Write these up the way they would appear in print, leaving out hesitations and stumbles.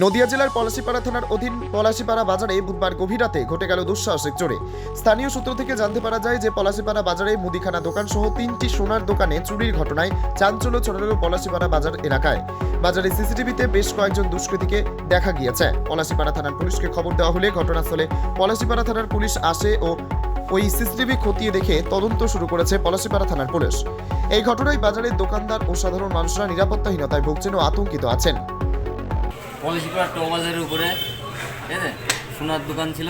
নদিয়া জেলার পলাশীপাড়া থানার অধীন পলাশীপাড়া বাজারে বুধবার গভীর রাতে ঘটে গেল দুঃসাহসিক চোরে। স্থানীয় সূত্র থেকে জানতে পারা যায় যে পলাশীপাড়া বাজারে মুদিখানা দোকান সহ 3টি সোনার দোকানে চুরির ঘটনায় চাঞ্চল্য ছড়ালো পলাশীপাড়া বাজার এলাকায়। বাজারে সিসিটিভিতে বেশ কয়েকজন দুষ্কৃতীকে দেখা গিয়েছে। পলাশীপাড়া থানার পুলিশকে খবর দেওয়া হলে ঘটনাস্থলে পলাশীপাড়া থানার পুলিশ আসে ও ওই সিসিটিভি খতিয়ে দেখে তদন্ত শুরু করেছে পলাশীপাড়া থানার পুলিশ। এই ঘটনায় বাজারের দোকানদার ও সাধারণ মানুষরা নিরাপত্তাহীনতায় ভুগছেন ও আতঙ্কিত আছেন। পলাশীপাড়া টক বাজারের উপরে ঠিক আছে সোনার দোকান ছিল,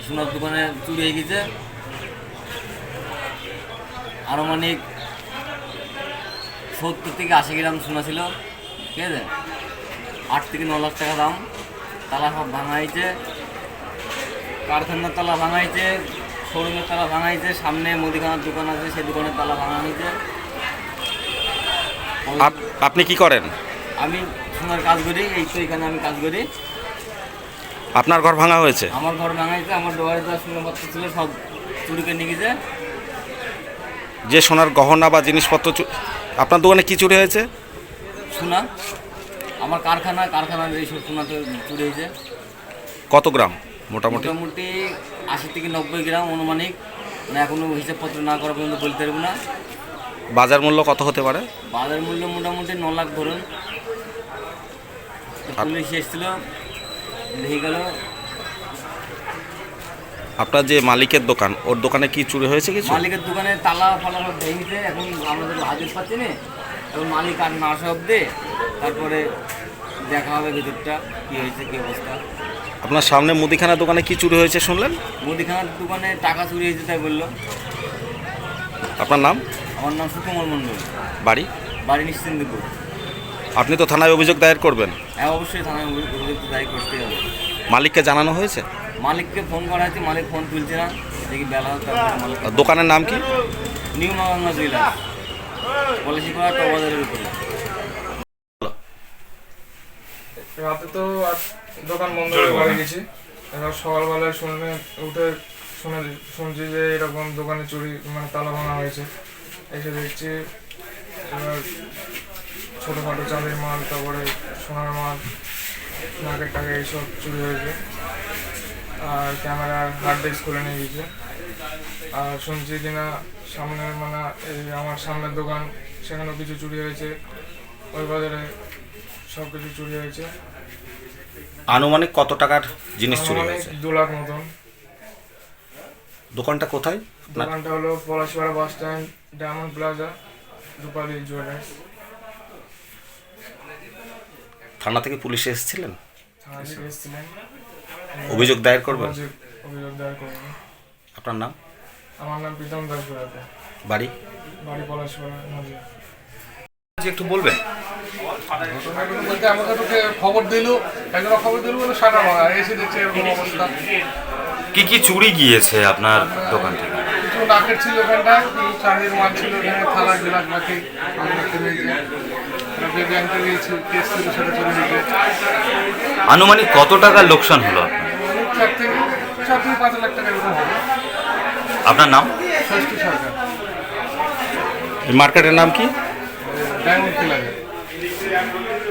সোনার দোকানে চুরি হয়ে গেছে। আনুমানিক 70 থেকে 80 গ্রাম সোনা ছিল, ঠিক আছে। 8 থেকে 9 লাখ টাকা দাম। তালা সব ভাঙা হয়েছে, কারখানার তালা ভাঙা হয়েছে, শোরুমের তালা ভাঙা হয়েছে, সামনে মুদিখানার দোকান আছে সেই দোকানের তালা ভাঙা হয়েছে। আপনি কি করেন? আমি সোনার কাজ করি, এই তো এখানে আমি কাজ করি। আপনার ঘর ভাঙা হয়েছে? আমার ঘর ভাঙা হয়েছে, আমার ডোয়ারে যা সোনাপত্র ছিল সব চুরিকে নিয়ে গেছে। যে সোনার গহনা বা জিনিসপত্র আপনার দোকানে কি চুরি হয়েছে? সোনা, আমার কারখানার এই সব সোনাতে চুরি হয়েছে। কত গ্রাম মোটামুটি? মোটামুটি 80 থেকে 90 গ্রাম অনুমানিক, মানে এখনো হিসাবপত্র না করা পর্যন্ত বলতে পারবো না। বাজার মূল্য কত হতে পারে? বাজার মূল্য মোটামুটি 9 লাখ ধরুন। পুলিশ এসেছিল, দেখে গেল। আপনার যে মালিকের দোকান, ওর দোকানে কি চুরি হয়েছে কিছু? মালিকের দোকানে তালা ফালা সব ভেঙেছে, এখন আমরা তো হাজির পাচ্ছি না। এখন মালিক আর না সব দে, তারপরে দেখা হবে ভিতরটা কী হয়েছে, কী অবস্থা। আপনার সামনে মুদিখানা দোকানে কি চুরি হয়েছে শুনলেন? মুদিখানার দোকানে টাকা চুরি হয়েছে তাই বললো। আপনার নাম? আমার নাম সুকুমার মণ্ডল। বাড়ি নিশ্চিন্তপুর। আপনি তো থানায় অভিযোগ দায়ের করবেন? হ্যাঁ, অবশ্যই থানায় অভিযোগ দায়ের করতে হবে। মালিককে জানানো হয়েছে? মালিককে ফোন করা হয়েছে, মালিক ফোন তুলছে না, দেখি বেলা হতে। দোকানের নাম কি? নিউ মাওয়া জুয়েলার্স, পলাশীপাড়া টক বাজারের উপরে। রাতে তো দোকান বন্ধ করে বাড়ি গেছি। এবার সকালবেলায় শুনছি যে এরকম দোকানে চুরি, মানে তালা ভাঙা হয়েছে। এসে দেখছি এবার ছোটোখাটো চাঁদের মাল, তারপরে সোনার মাল, নাকের টাকা এইসব চুরি হয়েছে। আর ক্যামেরার হার্ড ডিস্ক খুলে নিয়ে গেছে। আর শুনছি কিনা সামনের, মানে এই আমার সামনের দোকান, সেখানেও কিছু চুরি হয়েছে। ওই বাজারে সব কিছু চুরি হয়েছে। আনুমানিক কত টাকার জিনিস চুরি হয়েছে? 2 লাখ মতন। দোকানটা কোথায়? দোকানটা হলো Palashipara bus stand, diamond plaza, Rupali jewellers. থানা থেকে পুলিশ এসেছিলেন? থানা থেকে এসেছিলেন। অভিযোগ দায়ের করবেন? অভিযোগ দায়ের করবেন। আপনার নাম? আমার নাম প্রীতম দাস। বাড়ি পলাশীপাড়া নদিয়া। একটু বলবেন? বলতে আমাকে খবর দিল, একজনের খবর দিল বলে সারা ভাঙা এসে দেখছে এরকম অবস্থা। কি কি চুরি গিয়েছে আপনার দোকান থেকে? কিছু নাকের ছিল এখানটায়, কিছু চাঁদির মাল ছিল, এখানে থালা গ্লাস বাকি যে ব্যাংকে গিয়েছি কেস ছিল সেটা চলে গেছে। আনুমানিক কত টাকার লোকসান হলো আপনার? 4 থেকে 5 লাখ টাকা এরকম হবে। আপনার নাম? ষষ্ঠী সরকার। এই মার্কেটের নাম কি? Diamond plaza.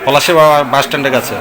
পলাশীপাড়া বাস স্ট্যান্ডের কাছে।